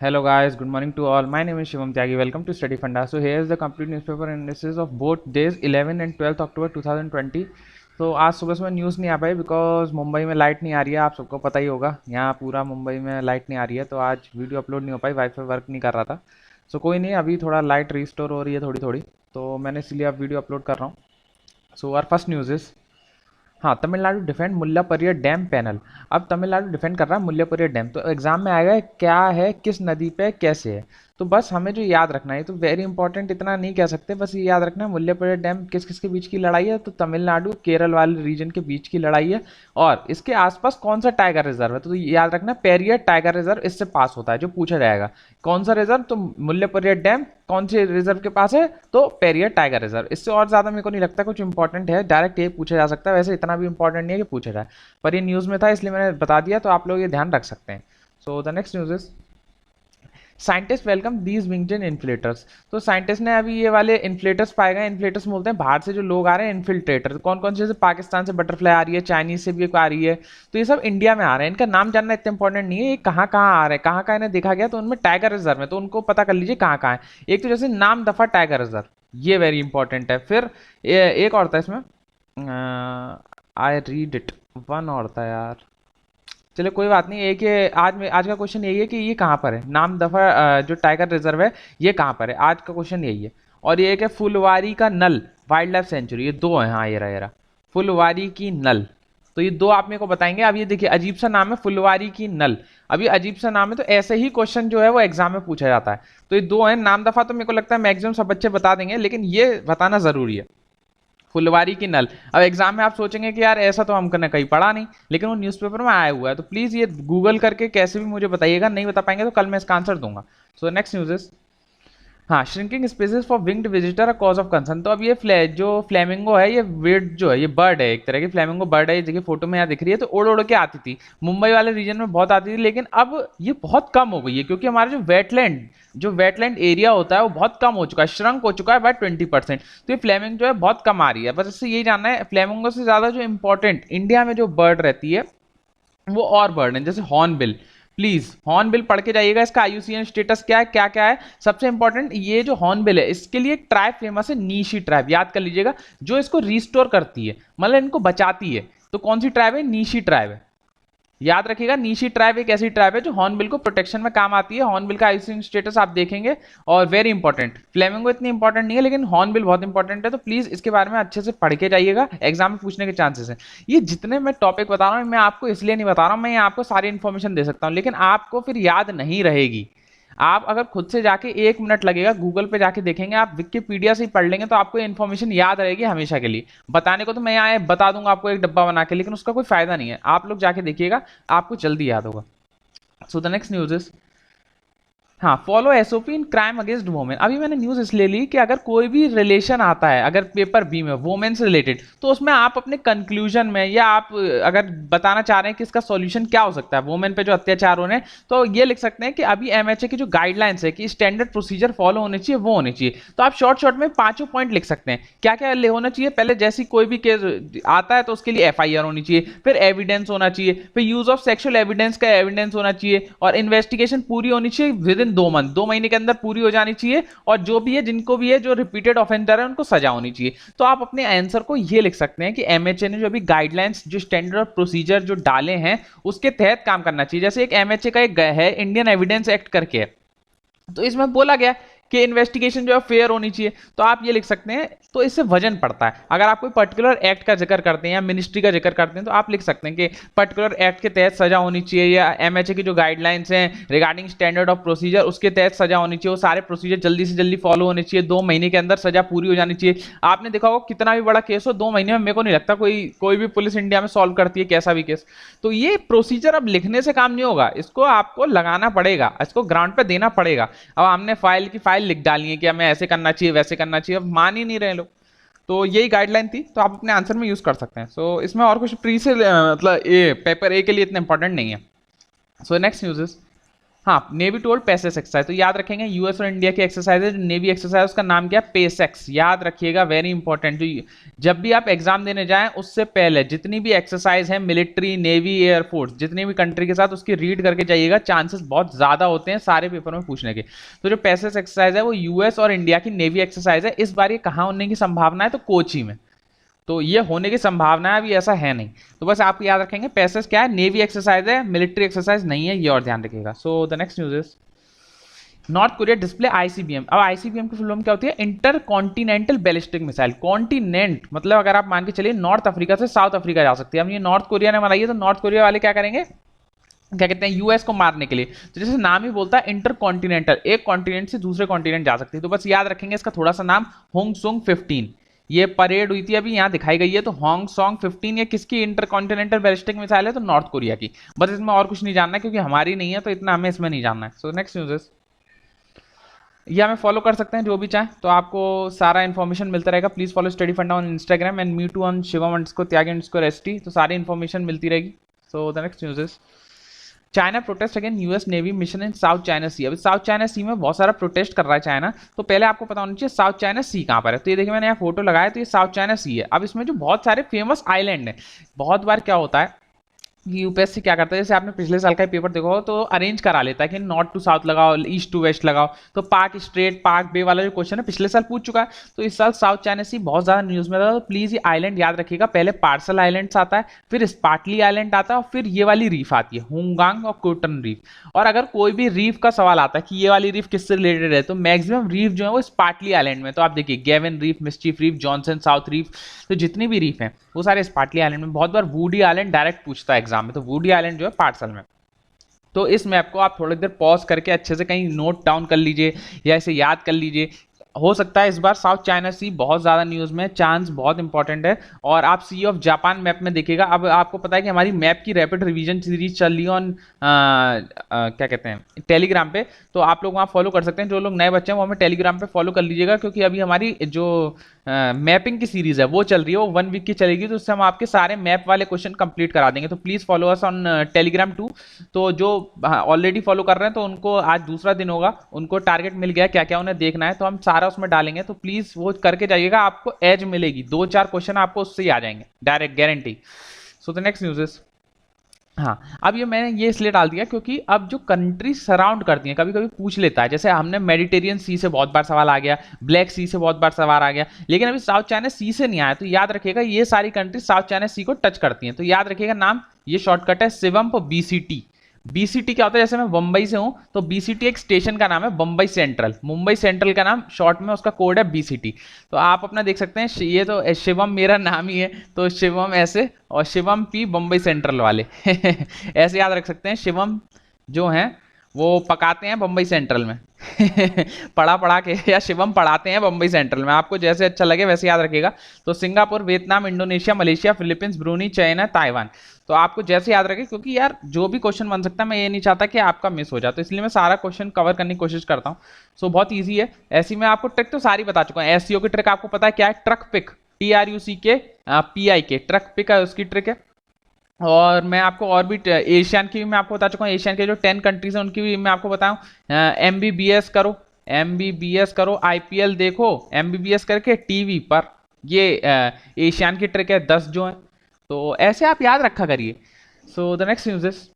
Hello guys, good morning to all. My name is Shivam Tyagi. Welcome to Study Funda. So here is the complete newspaper analysis of both days 11 and 12th October 2020. तो आज सुबह सुबह news नहीं आ पाई because Mumbai में light नहीं आ रही है, आप सबको पता ही होगा। यहाँ पूरा मुंबई में लाइट नहीं आ रही है, तो आज वीडियो अपलोड नहीं हो पाई, वाईफाई वर्क नहीं कर रहा था। सो कोई नहीं, अभी थोड़ा लाइट रिस्टोर हो रही है थोड़ी थोड़ी, तो मैंने इसलिए अब वीडियो अपलोड कर रहा हूँ। So our first news is, हाँ, Tamil Nadu defend Mullaperiyar dam panel. अब तमिलनाडु डिफेंड कर रहा है मुल्लापेरियार डैम, तो एग्जाम में आएगा क्या है, किस नदी पे, कैसे है। तो बस हमें जो याद रखना है, तो वेरी इंपॉर्टेंट इतना नहीं कह सकते, बस ये याद रखना है मुल्लापेरियार डैम किस किस के बीच की लड़ाई है। तो तमिलनाडु केरल वाले रीजन के बीच की लड़ाई है, और इसके आसपास कौन सा टाइगर रिजर्व है, तो ये याद रखना पेरियार टाइगर रिजर्व इससे पास होता है, जो पूछा जाएगा। कौन सा रिजर्व, तो मुल्लापेरियार डैम कौन से रिजर्व के पास है, तो पेरियार टाइगर रिजर्व। इससे और ज्यादा मेरे को नहीं लगता कुछ इंपॉर्टेंट है, डायरेक्ट ये पूछा जा सकता है। वैसे इतना भी इंपॉर्टेंट नहीं है कि पूछा जाए, पर ये न्यूज में था इसलिए मैंने बता दिया, तो आप लोग ये ध्यान रख सकते हैं। So the next news is, scientist welcome these wingdon inflators. तो साइंटिस्ट ने अभी ये वाले इन्फ्लेटर्स पाए गए। इन्फ्लेटर्स बोलते हैं बाहर से जो लोग आ रहे हैं, इन्फिल्ट्रेटर। कौन कौन से, पाकिस्तान से बटरफ्लाई आ रही है, चाइनीज से भी एक आ रही है, तो ये सब इंडिया में आ रहे हैं। इनका नाम जानना इतना इंपॉर्टेंट नहीं है, ये कहाँ कहाँ आ रहे हैं, कहाँ कहाँ इन्हें देखा गया, तो उनमें टाइगर रिजर्व है, तो उनको पता कर लीजिए कहाँ कहाँ है। एक तो जैसे नाम दफा टाइगर रिजर्व, ये वेरी इंपॉर्टेंट है। फिर एक और था इसमें, आई रीड इट, वन और था यार, चलो कोई बात नहीं। एक ये आज का क्वेश्चन यही है कि ये कहाँ पर है, नाम दफा जो टाइगर रिजर्व है ये कहाँ पर है, आज का क्वेश्चन यही है। और ये एक है फुलवारी का नल वाइल्ड लाइफ सेंचुरी, ये दो है। हाँ, ये रहा फुलवारी की नल, तो ये दो आप मेरे को बताएंगे। अब ये देखिए अजीब सा नाम है, फुलवारी की नल। अभी अजीब सा नाम है, तो ऐसे ही क्वेश्चन जो है वो एग्जाम में पूछा जाता है। तो ये दो है नाम दफा, तो मेरे को लगता है मैक्सिमम सब बच्चे बता देंगे, लेकिन ये बताना जरूरी है, फुलवारी की नल। अब एग्जाम में आप सोचेंगे कि यार ऐसा तो हमने कहीं पढ़ा नहीं, लेकिन वो न्यूज़पेपर में आया हुआ है, तो प्लीज ये गूगल करके कैसे भी मुझे बताइएगा। नहीं बता पाएंगे तो कल मैं इसका आंसर दूंगा। सो नेक्स्ट न्यूज इज, हाँ, shrinking species for winged visitor a cause of concern. तो अब ये जो फ्लेमिंगो है, ये वेट जो है, ये बर्ड है, एक तरह की फ्लेमिंगो बर्ड है। ये देखिए फोटो में यहाँ दिख रही है, तो उड़ उड़ के आती थी मुंबई वाले रीजन में, बहुत आती थी, लेकिन अब ये बहुत कम हो गई है, क्योंकि हमारा जो वेटलैंड एरिया होता है वो बहुत कम हो चुका है, श्रंक हो चुका है बाय 20%। तो ये फ्लेमिंग जो है बहुत कम आ रही है। बस इससे यही जानना है, फ्लेमिंगो से ज्यादा जो इंपॉर्टेंट इंडिया में जो बर्ड रहती है वो और बर्ड है, जैसे हॉर्नबिल। प्लीज हॉर्नबिल पढ़ के जाइएगा, इसका आईयूसीएन स्टेटस क्या है, क्या क्या है। सबसे इंपॉर्टेंट ये जो हॉर्नबिल है, इसके लिए एक ट्राइब फेमस है, नीशी ट्राइब, याद कर लीजिएगा, जो इसको रिस्टोर करती है, मतलब इनको बचाती है। तो कौन सी ट्राइब है, नीशी ट्राइब है, याद रखिएगा। नीशी ट्राइब एक ऐसी ट्राइब है जो हॉर्नबिल को प्रोटेक्शन में काम आती है। हॉर्नबिल का आईयूसीएन स्टेटस आप देखेंगे, और वेरी इंपॉर्टेंट। फ्लेमिंगो इतनी इंपॉर्टेंट नहीं है, लेकिन हॉर्नबिल बहुत इंपॉर्टेंट है, तो प्लीज इसके बारे में अच्छे से पढ़ के जाइएगा, एग्जाम में पूछने के चांसेस हैं। ये जितने मैं टॉपिक बता रहा हूँ, मैं आपको इसलिए नहीं बता रहा हूँ, मैं आपको सारी इन्फॉर्मेशन दे सकता हूँ, लेकिन आपको फिर याद नहीं रहेगी। आप अगर खुद से जाके 1 मिनट लगेगा, गूगल पे जाके देखेंगे, आप विकिपीडिया से ही पढ़ लेंगे, तो आपको इन्फॉर्मेशन याद रहेगी हमेशा के लिए। बताने को तो मैं यहाँ बता दूंगा आपको एक डब्बा बना के, लेकिन उसका कोई फायदा नहीं है। आप लोग जाके देखिएगा, आपको जल्दी याद होगा। So the next news is, हाँ, follow SOP in crime against women. अभी मैंने न्यूज इसलिए ली कि अगर कोई भी रिलेशन आता है, अगर पेपर बी में वोमेन से रिलेटेड, तो उसमें आप अपने कंक्लूजन में, या आप अगर बताना चाह रहे हैं कि इसका सॉल्यूशन क्या हो सकता है वोमेन पे जो अत्याचार हो रहे हैं, तो ये लिख सकते हैं कि अभी एमएचए की जो गाइडलाइंस है कि स्टैंडर्ड प्रोसीजर फॉलो होने चाहिए, वो होनी चाहिए। तो आप शॉर्ट शॉर्ट में 5 पॉइंट लिख सकते हैं, क्या क्या होना चाहिए। पहले, जैसी कोई भी केस आता है तो उसके लिए एफआईआर होनी चाहिए, फिर एविडेंस होना चाहिए, फिर यूज ऑफ सेक्सुअल एविडेंस का एविडेंस होना चाहिए, और इन्वेस्टिगेशन पूरी होनी चाहिए विद इन 2 मंथ, 2 महीने के अंदर पूरी हो जानी चाहिए, और जो भी है, जिनको भी है, जो रिपीटेड ऑफेंडर है, उनको सजा होनी चाहिए। तो आप अपने आंसर को ये लिख सकते हैं कि एमएचए ने जो अभी गाइडलाइंस, जो स्टैंडर्ड प्रोसीजर जो डाले हैं, उसके तहत काम करना चाहिए। जैसे एक एमएचए का एक है, इंडियन एविडेंस एक्ट करके है, तो इसमें बोला गया कि इन्वेस्टिगेशन जो है फेयर होनी चाहिए, तो आप ये लिख सकते हैं। तो इससे वजन पड़ता है। अगर आप कोई पर्टिकुलर एक्ट का जिक्र करते हैं या मिनिस्ट्री का जिक्र करते हैं, तो आप लिख सकते हैं कि पर्टिकुलर एक्ट के तहत सजा होनी चाहिए, या एमएचए की जो गाइडलाइंस हैं रिगार्डिंग स्टैंडर्ड ऑफ प्रोसीजर, उसके तहत सजा होनी चाहिए। वो सारे प्रोसीजर जल्दी से जल्दी फॉलो होने चाहिए, 2 महीने के अंदर सजा पूरी हो जानी चाहिए। आपने देखा होगा कितना भी बड़ा केस हो, 2 महीने में मेरे को नहीं लगता कोई भी पुलिस इंडिया में सॉल्व करती है, कैसा भी केस। तो ये प्रोसीजर अब लिखने से काम नहीं होगा, इसको आपको लगाना पड़ेगा, इसको ग्राउंड पे देना पड़ेगा। अब हमने फाइल लिख डाली है कि हमें ऐसे करना चाहिए, वैसे करना चाहिए, अब मान ही नहीं रहे लोग। तो यही गाइडलाइन थी, तो आप अपने आंसर में यूज कर सकते हैं। सो इसमें और कुछ प्री से मतलब ये पेपर ए के लिए इतना इंपॉर्टेंट नहीं है। सो नेक्स्ट न्यूज इज, हाँ, नेवी टोल्ड पेसेस एक्सरसाइज, तो याद रखेंगे यूएस और इंडिया की एक्सरसाइज है, जो नेवी एक्सरसाइज उसका नाम क्या है, पेसेक्स, याद रखिएगा, वेरी इंपॉर्टेंट। जो जब भी आप एग्जाम देने जाएं उससे पहले जितनी भी एक्सरसाइज है मिलिट्री, नेवी, एयरफोर्स, जितनी भी कंट्री के साथ, उसकी रीड करके जाइएगा, चांसेस बहुत ज्यादा होते हैं सारे पेपर में पूछने के। तो जो पेसेस एक्सरसाइज है वो यूएस और इंडिया की नेवी एक्सरसाइज है। इस बार ये कहाँ होने की संभावना है, तो कोची में, तो ये होने की संभावना है, अभी ऐसा है नहीं। तो बस आप याद रखेंगे पैसेज क्या है, नेवी एक्सरसाइज है, मिलिट्री एक्सरसाइज नहीं है, ये और ध्यान रखिएगा। सो the next news is north Korea display ICBM. अब आईसीबीएम की फुल फॉर्म क्या होती है, inter continental ballistic missile. Continent मतलब अगर आप मान के चलिए नॉर्थ अफ्रीका से साउथ अफ्रीका जा सकती है। अब ये नॉर्थ कोरिया ने बनाई है, तो नॉर्थ कोरिया वाले क्या करेंगे, क्या कहते हैं, यूएस को मारने के लिए। तो जैसे नाम ही बोलता है इंटर कॉन्टिनेंटल, एक कॉन्टिनेंट से दूसरे कॉन्टिनेंट जा सकती है। तो बस याद रखेंगे इसका थोड़ा सा नाम, होंगसुंग 15। ये परेड हुई थी अभी, यहाँ दिखाई गई है, तो होंगसोंग 15 ये किसकी इंटर कॉन्टिनेंटल बैलिस्टिक मिसाइल है, तो नॉर्थ कोरिया की। बस इसमें और कुछ नहीं जानना है क्योंकि हमारी नहीं है, तो इतना हमें इसमें नहीं जानना है। सो नेक्स्ट न्यूज इज, ये हमें फॉलो कर सकते हैं जो भी चाहें, तो आपको सारा इन्फॉर्मेशन मिलता रहेगा। Please follow study funda on Instagram and me too on शिवम_त्यागी_ST, तो सारी इन्फॉर्मेशन मिलती रहेगी। So the next news is China protest again US navy mission in South China sea. अभी साउथ चाइना सी में बहुत सारा प्रोटेस्ट कर रहा है चाइना। तो पहले आपको पता होना चाहिए साउथ चाइना सी कहाँ पर है। तो ये देखिए मैंने यहाँ फोटो लगाया, तो ये साउथ चाइना सी है। अब इसमें जो बहुत सारे फेमस आइलैंड है, बहुत बार क्या होता है कि यूपीएससी क्या करता है, जैसे आपने पिछले साल का पेपर देखा हो तो अरेंज करा लेता है कि नॉर्थ टू साउथ लगाओ, ईस्ट टू वेस्ट लगाओ। तो पाक स्ट्रेट, पाक बे वाला जो क्वेश्चन है पिछले साल पूछ चुका है, तो इस साल साउथ चाइना सी बहुत ज्यादा न्यूज में था। तो प्लीज ये आइलैंड याद रखिएगा, पहले पार्सल आइलैंड्स आता है, फिर स्पार्टली आइलैंड आता है, और फिर ये वाली रीफ आती है, होंगांग और कोटन रीफ। और अगर कोई भी रीफ का सवाल आता है कि ये वाली रीफ किससे रिलेटेड है, तो मैक्सिमम रीफ जो है वो स्पार्टली आइलैंड में। तो आप देखिए Gaven Reef, Mischief Reef, Johnson South Reef, तो जितनी भी रीफ हैं वो सारे स्पार्टली आइलैंड में। बहुत बार वुडी आइलैंड डायरेक्ट पूछता है एग्जाम में, तो वुडी आइलैंड जो है पार्सल में। तो इस मैप को आप थोड़ी देर पॉज करके अच्छे से कहीं नोट डाउन कर लीजिए या इसे याद कर लीजिए। हो सकता है इस बार साउथ चाइना सी बहुत ज्यादा न्यूज में, चांस बहुत इंपॉर्टेंट है। और आप सी ऑफ जापान मैप में देखिएगा। अब आपको पता है कि हमारी मैप की रैपिड रिवीजन सीरीज चल रही है ऑन क्या कहते हैं, टेलीग्राम पे। तो आप लोग वहाँ फॉलो कर सकते हैं, जो लोग नए बच्चे हैं वो हमें टेलीग्राम पे फॉलो कर लीजिएगा, क्योंकि अभी हमारी जो मैपिंग की सीरीज है वो चल रही है, वो 1 वीक की चलेगी। तो उससे हम आपके सारे मैप वाले क्वेश्चन कंप्लीट करा देंगे। तो please follow us on Telegram too. तो जो ऑलरेडी फॉलो कर रहे हैं तो उनको आज दूसरा दिन होगा, उनको टारगेट मिल गया क्या क्या उन्हें देखना है, तो हम सारा उसमें डालेंगे। तो प्लीज वो करके जाइएगा, आपको एज मिलेगी, 2-4 क्वेश्चन आपको उससे ही आ जाएंगे direct, guarantee. So the next news is, हाँ अब ये मैंने ये इसलिए डाल दिया क्योंकि अब जो कंट्री सराउंड करती हैं कभी कभी पूछ लेता है। जैसे हमने मेडिटेरियन सी से बहुत बार सवाल आ गया, ब्लैक सी से बहुत बार सवाल आ गया, लेकिन अभी साउथ चाइना सी से नहीं आया। तो याद रखिएगा ये सारी कंट्री साउथ चाइना सी को टच करती हैं। तो याद रखिएगा नाम, ये शॉर्टकट है शिवम BCT। बीसीटी क्या होता है, जैसे मैं बम्बई से हूं तो बीसीटी एक स्टेशन का नाम है, बम्बई सेंट्रल। मुंबई सेंट्रल का नाम शॉर्ट में उसका कोड है बीसीटी। तो आप अपना देख सकते हैं, ये तो शिवम मेरा नाम ही है, तो शिवम ऐसे, और शिवम पी बम्बई सेंट्रल वाले ऐसे याद रख सकते हैं। शिवम जो हैं वो पकाते हैं बम्बई सेंट्रल में पढ़ा के, या शिवम पढ़ाते हैं बम्बई सेंट्रल में, आपको जैसे अच्छा लगे वैसे याद रखिएगा। तो Singapore, Vietnam, Indonesia, Malaysia, Philippines, Bruny, China, Taiwan, तो आपको जैसे याद रखे, क्योंकि यार जो भी क्वेश्चन बन सकता है मैं ये नहीं चाहता कि आपका मिस हो जाए, तो इसलिए मैं सारा क्वेश्चन कवर करने की कोशिश करता हूँ। सो बहुत ईजी है। ऐसी मैं आपको ट्रिक तो सारी बता चुका हूँ। एसईओ की ट्रिक आपको पता है क्या है, truck pick, TRUCK truck pick है, उसकी ट्रिक है। और मैं आपको और भी एशियन की भी मैं आपको बता चुका हूँ। एशियन के जो 10 कंट्रीज हैं उनकी भी मैं आपको बताऊँ। MBBS करो, MBBS करो, IPL देखो, MBBS करके टीवी पर, ये एशियन की ट्रिक है 10 जो है। तो ऐसे आप याद रखा करिए। So the next news is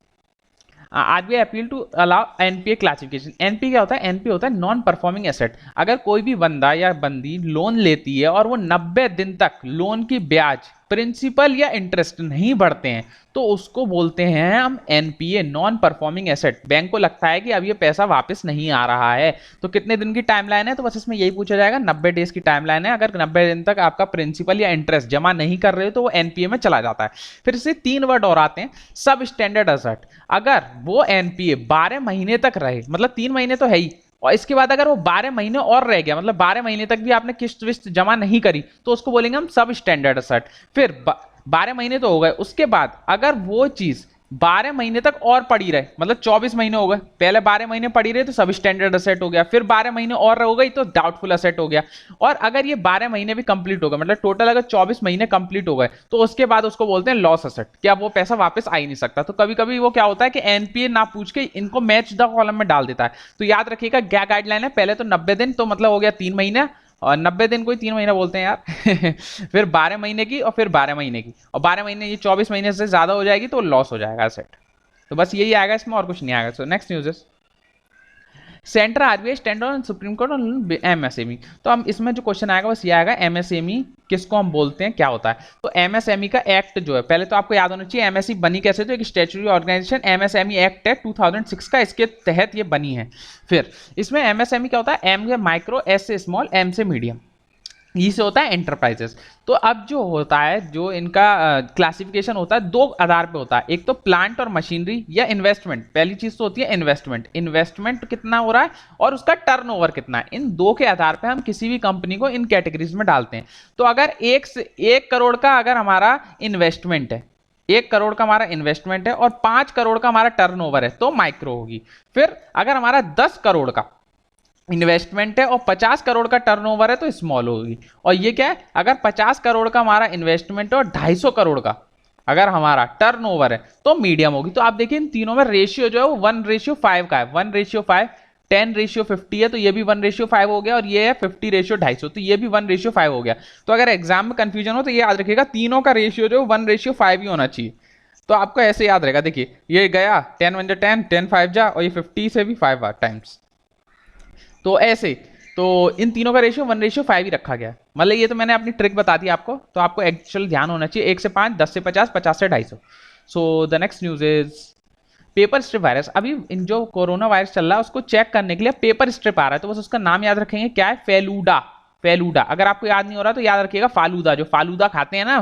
RBI appeal to allow NPA classification. NPA क्या होता है, NPA होता है नॉन परफॉर्मिंग एसेट। अगर कोई भी बंदा या बंदी लोन लेती है और वो 90 दिन तक लोन की ब्याज, प्रिंसिपल या इंटरेस्ट नहीं बढ़ते हैं, तो उसको बोलते हैं हम NPA, non performing asset. Bank को लगता है कि अब ये पैसा वापस नहीं आ रहा है, तो कितने दिन की टाइमलाइन है, तो बस इसमें यही पूछा जाएगा, 90 डेज की टाइमलाइन है। अगर 90 दिन तक आपका प्रिंसिपल या इंटरेस्ट जमा नहीं कर रहे हो तो वो NPA में चला जाता है। फिर से 3 वर्ड और आते हैं, सब स्टैंडर्ड एसेट। अगर वो NPA 12 महीने तक रहे, मतलब 3 महीने तो है ही, और इसके बाद अगर वो 12 महीने और रह गया, मतलब 12 महीने तक भी आपने किस्त विस्त जमा नहीं करी, तो उसको बोलेंगे हम सब स्टैंडर्ड एसेट। फिर 12 महीने तो हो गए, उसके बाद अगर वो चीज 12 महीने तक और पड़ी रहे, मतलब 24 महीने हो गए, पहले 12 महीने पड़ी रहे तो सब स्टैंडर्ड असेट हो गया, फिर 12 महीने और हो गई तो डाउटफुल असेट हो गया, और अगर ये 12 महीने भी कंप्लीट हो गए, मतलब टोटल अगर 24 महीने कंप्लीट हो गए तो उसके बाद उसको बोलते हैं लॉस असेट, कि अब वो पैसा वापस आ ही नहीं सकता। तो कभी कभी वो क्या होता है कि एनपीए ना पूछ के इनको मैच द कॉलम में डाल देता है। तो याद रखिएगा क्या गाइडलाइन है, पहले तो 90 दिन, तो मतलब हो गया 3 महीने, और 90 दिन को ही 3 महीना बोलते हैं यार फिर 12 महीने की, और फिर 12 महीने की, और 12 महीने ये 24 महीने से ज्यादा हो जाएगी तो लॉस हो जाएगा सेट। तो बस यही आएगा इसमें, और कुछ नहीं आएगा। सो next news, centre RBI stand on supreme court on MSME. तो हम इसमें जो क्वेश्चन आएगा बस ये आएगा, एमएसएमई किसको हम बोलते हैं, क्या होता है। तो एमएसएमई का एक्ट जो है, पहले तो आपको याद होना चाहिए एमएसई बनी कैसे, तो एक स्टैट्यूटरी ऑर्गेनाइजेशन एमएसएमई एक्ट है 2006 का, इसके तहत ये बनी है। फिर इसमें एमएसएमई क्या होता है, एम से माइक्रो, एस से स्मॉल, एम से मीडियम, ई से होता है एंटरप्राइजेस। तो अब जो होता है, जो इनका क्लासिफिकेशन होता है दो आधार पे होता है, एक तो प्लांट और मशीनरी या इन्वेस्टमेंट। पहली चीज तो होती है इन्वेस्टमेंट, इन्वेस्टमेंट कितना हो रहा है और उसका टर्नओवर कितना है, इन दो के आधार पे हम किसी भी कंपनी को इन कैटेगरीज में डालते हैं। तो अगर 1 करोड़ का अगर हमारा इन्वेस्टमेंट है, 1 करोड़ का हमारा इन्वेस्टमेंट है और 5 करोड़ का हमारा टर्नओवर है तो माइक्रो होगी। फिर अगर हमारा 10 करोड़ का इन्वेस्टमेंट है और 50 करोड़ का टर्नओवर है तो स्मॉल होगी। और ये क्या है, अगर 50 करोड़ का हमारा इन्वेस्टमेंट है और 250 करोड़ का अगर हमारा टर्नओवर है तो मीडियम होगी। तो आप देखिए इन तीनों में रेशियो जो है वो 1:5 का है, 1:5, 10:50 है, तो ये भी 1:5 हो गया, और ये है 50:250, तो ये भी 1:5 हो गया। तो अगर एग्जाम में कंफ्यूजन हो तो ये याद रखिएगा, तीनों का रेशियो जो 1:5 ही होना चाहिए। तो आपको ऐसे याद रहेगा, देखिए ये गया 10 1 10, 10 5 जा, और ये 50 से भी 5 टाइम्स, तो ऐसे। तो इन तीनों का रेशियो 1:5 ही रखा गया है। मतलब ये तो मैंने अपनी ट्रिक बता दी आपको, तो आपको एक्चुअल ध्यान होना चाहिए, 1 से 5, 10 से 50, 50 से 250। सो the next news is paper strip virus. अभी इन जो कोरोना वायरस चल रहा है उसको चेक करने के लिए पेपर स्ट्रिप आ रहा है, तो बस उसका नाम याद रखेंगे, क्या है, फेलूडा। फेलूडा, अगर आपको याद नहीं हो रहा तो याद रखिएगा फालूदा, जो फालूदा खाते हैं ना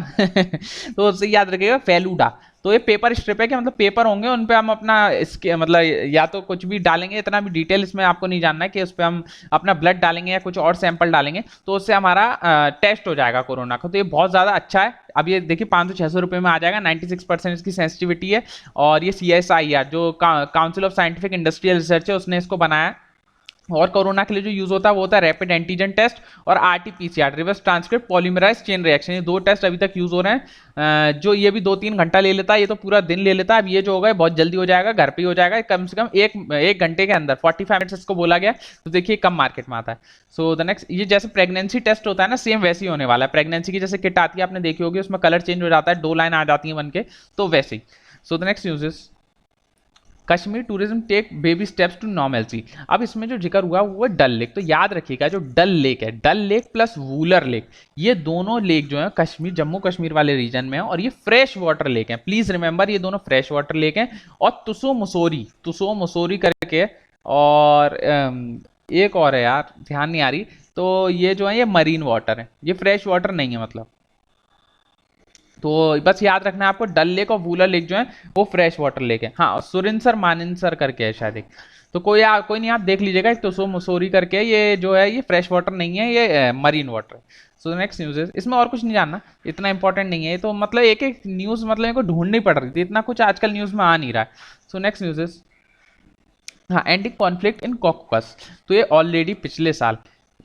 तो उससे याद रखिएगा फेलूडा। तो ये पेपर स्ट्रिप है कि मतलब पेपर होंगे उन पे हम अपना इसके मतलब या तो कुछ भी डालेंगे, इतना भी डिटेल इसमें आपको नहीं जानना है, कि उस पर हम अपना ब्लड डालेंगे या कुछ और सैंपल डालेंगे तो उससे हमारा टेस्ट हो जाएगा कोरोना का। तो ये बहुत ज़्यादा अच्छा है। अब ये देखिए 500-600 रुपये में आ जाएगा, 96% इसकी सेंसिटिविटी है। और ये CSIR जो council of scientific industrial research है उसने इसको बनाया है। और कोरोना के लिए जो यूज होता है वो होता है रैपिड एंटीजन टेस्ट और RT-PCR, reverse transcript polymerase chain reaction. ये दो टेस्ट अभी तक यूज हो रहे हैं, जो ये भी 2-3 घंटा ले लेता है, ये तो पूरा दिन ले लेता है। अब ये जो होगा बहुत जल्दी हो जाएगा, घर पे ही हो जाएगा, कम से कम एक घंटे के अंदर, 45 मिनट्स इसको बोला गया। तो देखिए कम मार्केट में आता है। सो द नेक्स्ट, ये जैसे प्रेगनेंसी टेस्ट होता है ना, सेम वैसे ही होने वाला है। प्रेगनेंसी की जैसे किट आती है, आपने देखी होगी, उसमें कलर चेंज हो जाता है, 2 लाइन आ जाती है बन के, तो वैसे ही। So the next news is Kashmir tourism take baby steps to normalcy. अब इसमें जो जिक्र हुआ वो है डल लेक। तो याद रखिएगा जो डल लेक है, डल लेक प्लस वूलर लेक, ये दोनों लेक जो है कश्मीर, जम्मू कश्मीर वाले रीजन में है, और ये फ्रेश वाटर लेक है। प्लीज रिमेंबर ये दोनों फ्रेश वाटर लेक हैं। और तुसो मुसोरी करके, और एक और है यार ध्यान नहीं आ रही, तो ये जो है ये मरीन वाटर है, ये फ्रेश वाटर नहीं है मतलब। तो बस याद रखना है आपको, डल लेक और वूलर लेक जो है वो फ्रेश वाटर लेक है। हाँ, सुरिनसर मानिनसर करके है शायद एक, तो कोई नहीं, आप देख लीजिएगा। एक तो मुसोरी करके, ये जो है ये फ्रेश वाटर नहीं है, ये मरीन वाटर है। सो नेक्स्ट न्यूज है, इसमें और कुछ नहीं जानना, इतना इंपॉर्टेंट नहीं है। तो मतलब एक एक न्यूज मतलब इनको ढूंढनी पड़ रही थी, इतना कुछ आजकल न्यूज में आ नहीं रहा है। सो नेक्स्ट न्यूज इज, हाँ, एंडिंग कॉन्फ्लिक्ट इन कॉकस। तो ये ऑलरेडी पिछले साल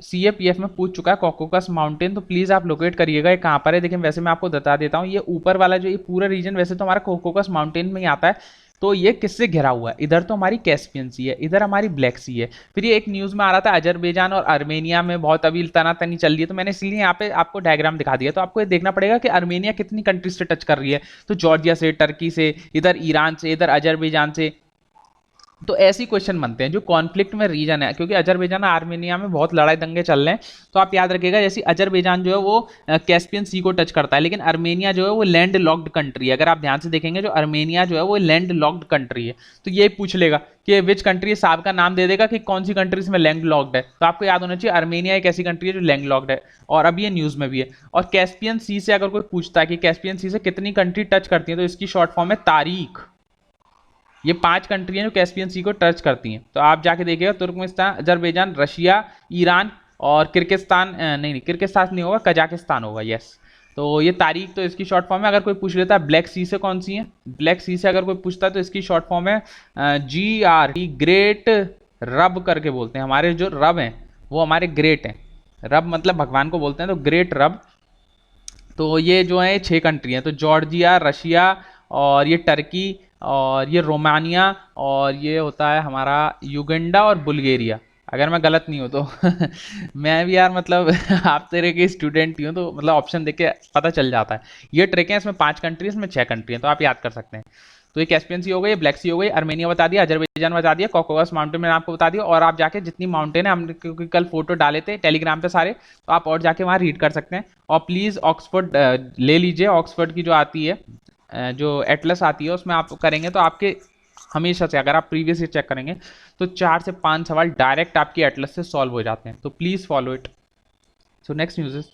CAPF में पूछ चुका है, कॉकोकस माउंटेन। तो प्लीज आप लोकेट करिएगा ये कहाँ पर है। देखिए वैसे मैं आपको बता देता हूँ, ये ऊपर वाला जो ये पूरा रीजन वैसे तो हमारा कॉकोकस माउंटेन में ही आता है। तो ये किससे घिरा हुआ है, इधर तो हमारी कैस्पियन सी है, इधर हमारी ब्लैक सी है। फिर ये एक न्यूज में आ रहा था अजरबैजान और आर्मेनिया में बहुत अभी तनातनी चल रही है, तो मैंने इसलिए यहाँ पे आपको डायग्राम दिखा दिया। तो आपको ये देखना पड़ेगा कि आर्मेनिया कितनी कंट्रीज से टच कर रही है, तो जॉर्जिया से, टर्की से, इधर ईरान से, इधर अजरबैजान से। तो ऐसे क्वेश्चन बनते हैं जो कॉन्फ्लिक्ट में रीजन है, क्योंकि अजरबैजान और आर्मेनिया में बहुत लड़ाई दंगे चल रहे हैं। तो आप याद रखिएगा, जैसे अजरबैजान जो है वो कैस्पियन सी को टच करता है, लेकिन आर्मेनिया जो है वो लैंड लॉक्ड कंट्री है। अगर आप ध्यान से देखेंगे, जो आर्मेनिया जो है वो लैंड लॉक्ड कंट्री है। तो ये पूछ लेगा कि विच कंट्री, साहब का नाम दे देगा कि कौन सी कंट्री इसमें लैंड लॉक्ड है। तो आपको याद होना चाहिए आर्मेनिया एक ऐसी कंट्री है जो लैंड लॉक्ड है, और अभी ये न्यूज में भी है। और कैस्पियन सी से अगर कोई पूछता है कि कैस्पियन सी से कितनी कंट्री टच करती है, तो इसकी शॉर्ट फॉर्म है तारीख। ये 5 कंट्री हैं जो कैस्पियन सी को टच करती हैं। तो आप जाके देखिएगा, तुर्कमेनिस्तान, अजरबैजान, रशिया, ईरान और किर्गिस्तान, नहीं किर्गिस्तान नहीं होगा, कजाकिस्तान होगा, यस। तो ये तारीख तो इसकी शॉर्ट फॉर्म है। अगर कोई पूछ लेता है ब्लैक सी से कौन सी है, ब्लैक सी से अगर कोई पूछता है तो इसकी शॉर्ट फॉर्म है GRT, ग्रेट रब करके बोलते हैं। हमारे जो रब हैं वो हमारे ग्रेट हैं, रब मतलब भगवान को बोलते हैं, तो ग्रेट रब। तो ये जो है 6 कंट्री हैं, तो जॉर्जिया, रशिया, और ये टर्की, और ये रोमानिया, और ये होता है हमारा युगंडा और बुल्गारिया, अगर मैं गलत नहीं हूँ तो। मैं भी यार मतलब आप तरह के स्टूडेंट ही हूँ, तो मतलब ऑप्शन देख के पता चल जाता है। ये ट्रिक है, इसमें 5 कंट्री, इसमें 6 कंट्री हैं, तो आप याद कर सकते हैं। तो ये कैस्पियन सी हो गई, ब्लैक सी हो गई, अर्मेनिया बता दिया, अजरबैजान बता दिया, कॉकॉस माउंटेन मैंने आपको बता दिया। और आप जाके जितनी माउंटेन है, हमने क्योंकि कल फोटो डाले थे टेलीग्राम पे सारे, तो आप और जाके वहाँ रीड कर सकते हैं। और प्लीज़ ऑक्सफोर्ड ले लीजिए, ऑक्सफोर्ड की जो आती है जो एटलस आती है उसमें आप करेंगे तो आपके हमेशा से, अगर आप प्रीवियस ईयर चेक करेंगे तो 4 से 5 सवाल डायरेक्ट आपके एटलस से सॉल्व हो जाते हैं, तो please follow it. So next news is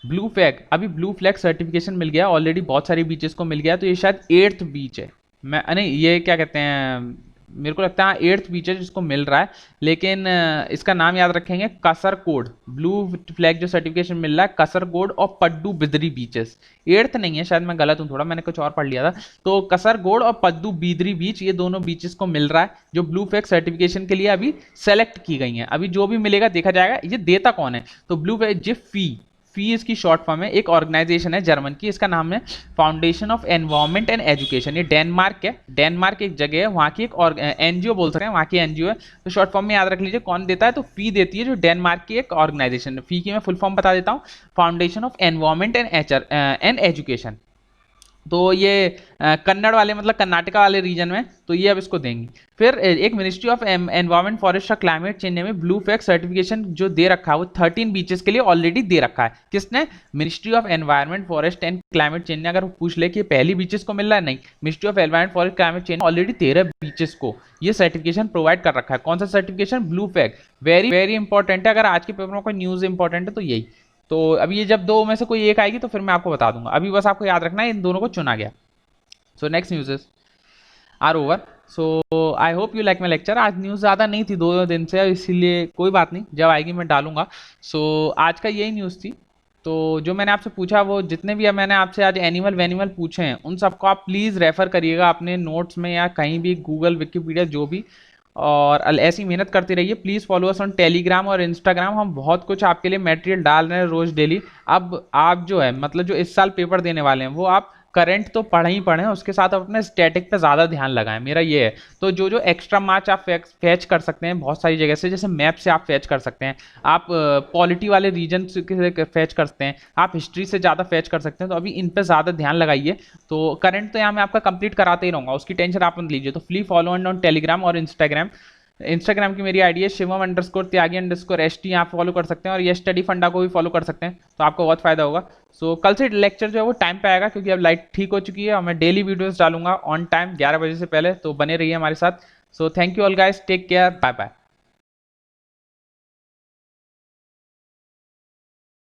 blue flag. अभी ब्लू फ्लैग सर्टिफिकेशन मिल गया ऑलरेडी, बहुत सारी बीचेस को मिल गया, तो ये शायद 8th बीच है। मैं नहीं, ये क्या कहते हैं, मेरे को लगता है 8th बीच है जिसको मिल रहा है, लेकिन इसका नाम याद रखेंगे, कसरकोड। ब्लू फ्लैग जो सर्टिफिकेशन मिल रहा है, कसरकोड और पड्डू बिदरी बीचेस। 8th नहीं है शायद, मैं गलत हूँ थोड़ा, मैंने कुछ और पढ़ लिया था। तो कसरगोड और पद्दू बिदरी बीच, ये दोनों बीचेस को मिल रहा है जो ब्लू फ्लैग सर्टिफिकेशन के लिए अभी सेलेक्ट की गई हैं। अभी जो भी मिलेगा देखा जाएगा। ये देता कौन है, तो ब्लू फ्लैग जे फी इसकी शॉर्ट फॉर्म है, एक ऑर्गेनाइजेशन है जर्मन की, इसका नाम है foundation of environment and education. ये डेनमार्क है, डेनमार्क एक जगह है, वहाँ की एक एनजीओ बोल सकते हैं, वहाँ की एनजीओ है। तो शॉर्ट फॉर्म में याद रख लीजिए कौन देता है, तो फी देती है जो डेनमार्क की एक ऑर्गेनाइजेशन है। फी की मैं फुल फॉर्म बता देता हूँ, foundation of environment and education. तो ये कन्नड़ वाले मतलब कर्नाटका वाले रीजन में, तो ये अब इसको देंगी। फिर एक मिनिस्ट्री ऑफ एनवायरनमेंट फॉरेस्ट और क्लाइमेट चेंज ने ब्लू फ्लैग सर्टिफिकेशन जो दे रखा है वो 13 बीचेस के लिए ऑलरेडी दे रखा है। किसने, ministry of environment forest and climate change ने। अगर पूछ ले कि पहली बीचेस को मिल रहा है, नहीं, ministry of environment forest climate change already 13 beaches को ये सर्टिफिकेशन प्रोवाइड कर रखा है। कौन सा certification, blue flag. Very very important है, अगर आज के पेपर में कोई न्यूज इंपॉर्टेंट है तो यही। तो अभी ये जब 2 में से कोई एक आएगी तो फिर मैं आपको बता दूंगा, अभी बस आपको याद रखना है इन दोनों को चुना गया। So next news are over. So I hope you like my lecture. आज न्यूज़ ज़्यादा नहीं थी 2 दिन से, इसीलिए कोई बात नहीं, जब आएगी मैं डालूंगा। सो आज का यही न्यूज़ थी। तो जो मैंने आपसे पूछा, वो जितने भी मैंने आपसे आज एनिमल वेनिमल पूछे हैं उन सबको आप प्लीज़ रेफर करिएगा अपने नोट्स में या कहीं भी, गूगल, विकिपीडिया, जो भी। और ऐसी मेहनत करते रहिए। Please follow us on Telegram और इंस्टाग्राम, हम बहुत कुछ आपके लिए मटेरियल डाल रहे हैं रोज़ डेली। अब आप जो है मतलब जो इस साल पेपर देने वाले हैं वो आप करंट तो पढ़े ही पढ़ें, उसके साथ अपने स्टैटिक पे ज़्यादा ध्यान लगाएं, मेरा ये है। तो जो जो एक्स्ट्रा मार्क्स आप फैच कर सकते हैं बहुत सारी जगह से, जैसे मैप से आप फैच कर सकते हैं, आप पॉलिटी वाले रीजन से फैच कर सकते हैं, आप हिस्ट्री से ज़्यादा फैच कर सकते हैं। तो अभी इन पर ज़्यादा ध्यान लगाइए। तो करंट तो यहाँ मैं आपका कंप्लीट कराते ही रहूँगा, उसकी टेंशन आप मत लीजिए। तो प्लीज फॉलो ऑन टेलीग्राम और इंस्टाग्राम। इंस्टाग्राम की मेरी आईडी है शिवम_त्यागी_ST, यहाँ फॉलो कर सकते हैं, और ये स्टडी फंडा को भी फॉलो कर सकते हैं, तो आपको बहुत फायदा होगा। सो कल से लेक्चर जो है वो टाइम पे आएगा, क्योंकि अब लाइट ठीक हो चुकी है और मैं डेली वीडियोस डालूंगा ऑन टाइम 11 बजे से पहले, तो बने रहिए हमारे साथ। So thank you all guys, take care, bye bye.